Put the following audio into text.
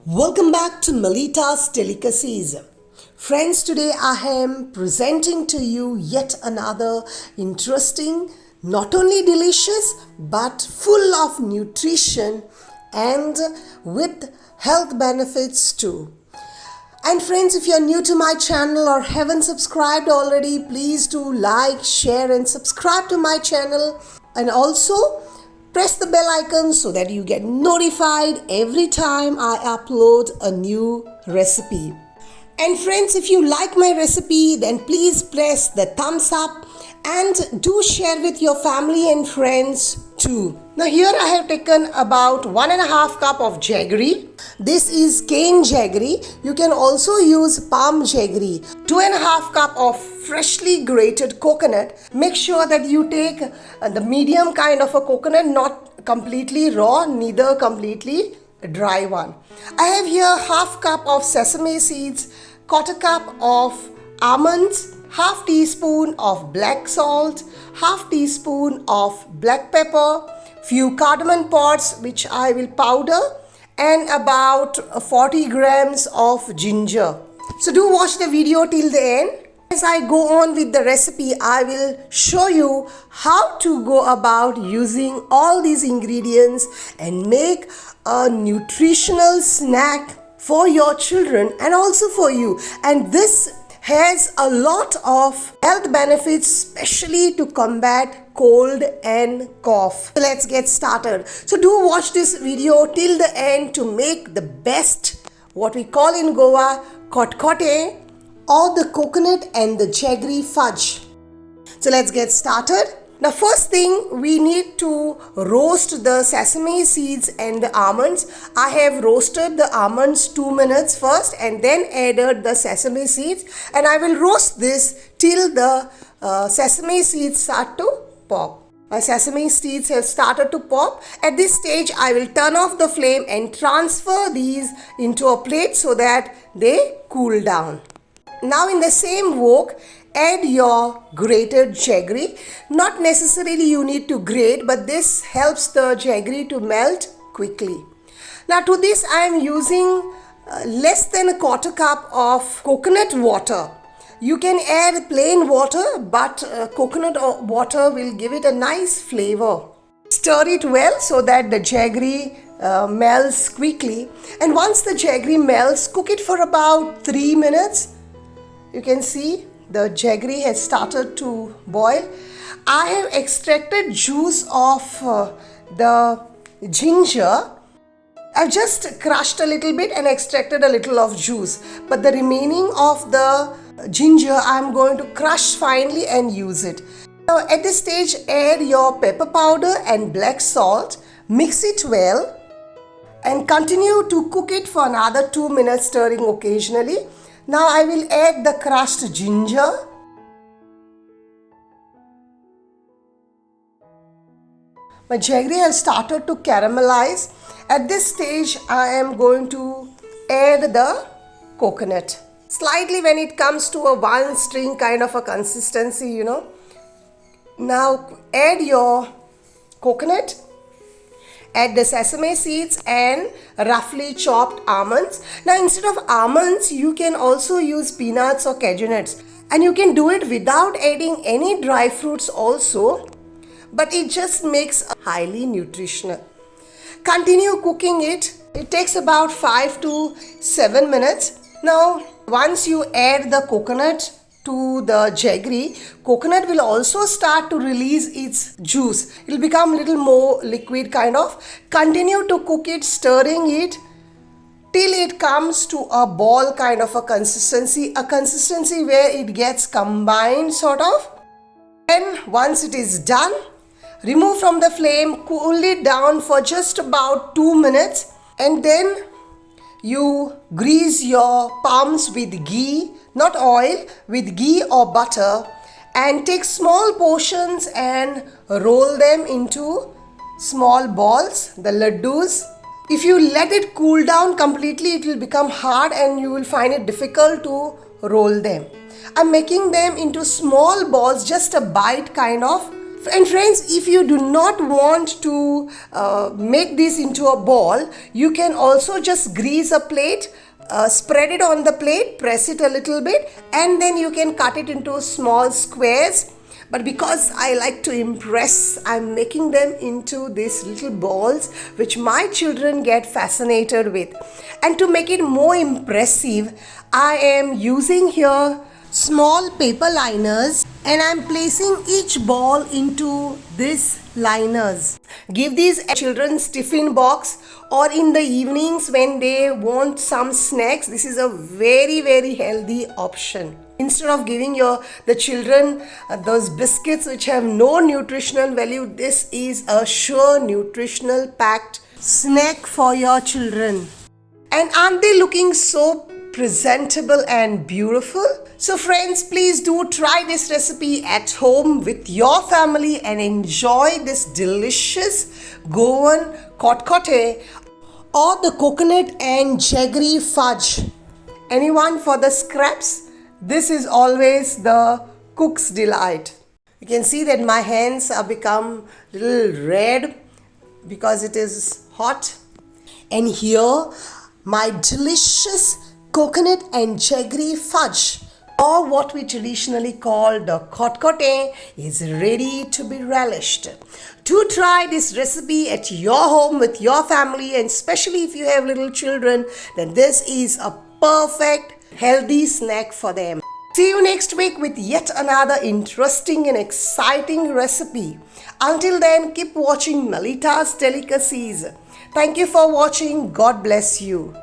Welcome back to Melita's Delicacies. Friends, today I am presenting to you yet another interesting, not only delicious but full of nutrition and with health benefits too. And friends, if you are new to my channel or haven't subscribed already, please do like, share and subscribe to my channel, and also press the bell icon so that you get notified every time I upload a new recipe. And friends, if you like my recipe, then please press the thumbs up and do share with your family and friends too. Now here I have taken about 1.5 cup of jaggery. This is cane jaggery. You can also use palm jaggery. 2.5 cup of freshly grated coconut. Make sure that you take the medium kind of a coconut, not completely raw, neither completely dry one. I have here half cup of sesame seeds, 1/4 cup of almonds, half teaspoon of black salt, half teaspoon of black pepper, few cardamom pods which I will powder, and about 40 grams of ginger. So do watch the video till the end. As I go on with the recipe, I will show you how to go about using all these ingredients and make a nutritional snack for your children and also for you. And this has a lot of health benefits, especially to combat cold and cough. So let's get started. So do watch this video till the end to make the best, what we call in Goa, Kotkotem, or the coconut and the jaggery fudge. So let's get started. Now first thing, we need to roast the sesame seeds and the almonds. I have roasted the almonds 2 minutes first and then added the sesame seeds, and I will roast this till the sesame seeds start to pop. My sesame seeds have started to pop. At this stage, I will turn off the flame and transfer these into a plate so that they cool down. Now in the same wok, add your grated jaggery. Not necessarily you need to grate, but this helps the jaggery to melt quickly. Now to this I am using less than 1/4 cup of coconut water. You can add plain water, but coconut water will give it a nice flavor. Stir it well so that the jaggery melts quickly. And once the jaggery melts, cook it for about 3 minutes. You can see the jaggery has started to boil. I have extracted juice of the ginger. I've just crushed a little bit and extracted a little of juice. But the remaining of the ginger I'm going to crush finely and use it. Now at this stage, add your pepper powder and black salt. Mix it well and continue to cook it for another 2 minutes, stirring occasionally. Now I will add the crushed ginger. My jaggery has started to caramelize. At this stage, I am going to add the coconut. Slightly when it comes to a one string kind of a consistency, Now add your coconut. Add the sesame seeds and roughly chopped almonds. Now instead of almonds, you can also use peanuts or cashew nuts. And you can do it without adding any dry fruits also. But it just makes it highly nutritional. Continue cooking it. It takes about 5 to 7 minutes. Now once you add the coconut to the jaggery, coconut will also start to release its juice. It will become a little more liquid kind of. Continue to cook it, stirring it till it comes to a ball kind of a consistency where it gets combined sort of. And once it is done, remove from the flame, cool it down for just about 2 minutes, and then you grease your palms with ghee, not oil, with ghee or butter, and take small portions and roll them into small balls, the laddus. If you let it cool down completely, it will become hard and you will find it difficult to roll them. I'm making them into small balls, just a bite kind of And friends, if you do not want to make this into a ball, you can also just grease a plate, spread it on the plate, press it a little bit, and then you can cut it into small squares. But because I like to impress, I'm making them into these little balls which my children get fascinated with. And to make it more impressive, I am using here small paper liners, and I'm placing each ball into these liners. Give these children's tiffin box, or in the evenings when they want some snacks. This is a very, very healthy option. Instead of giving the children those biscuits which have no nutritional value, this is a sure nutritional packed snack for your children. And aren't they looking so presentable and beautiful? So friends, please do try this recipe at home with your family and enjoy this delicious Goan Kotkotem or the coconut and jaggery fudge. Anyone for the scraps? This is always the cook's delight. You can see that my hands have become a little red because it is hot. And here my delicious coconut and jaggery fudge, or what we traditionally call the Kotkotem, is ready to be relished. Do try this recipe at your home with your family, and especially if you have little children, then this is a perfect healthy snack for them. See you next week with yet another interesting and exciting recipe. Until then, keep watching Melita's Delicacies. Thank you for watching. God bless you.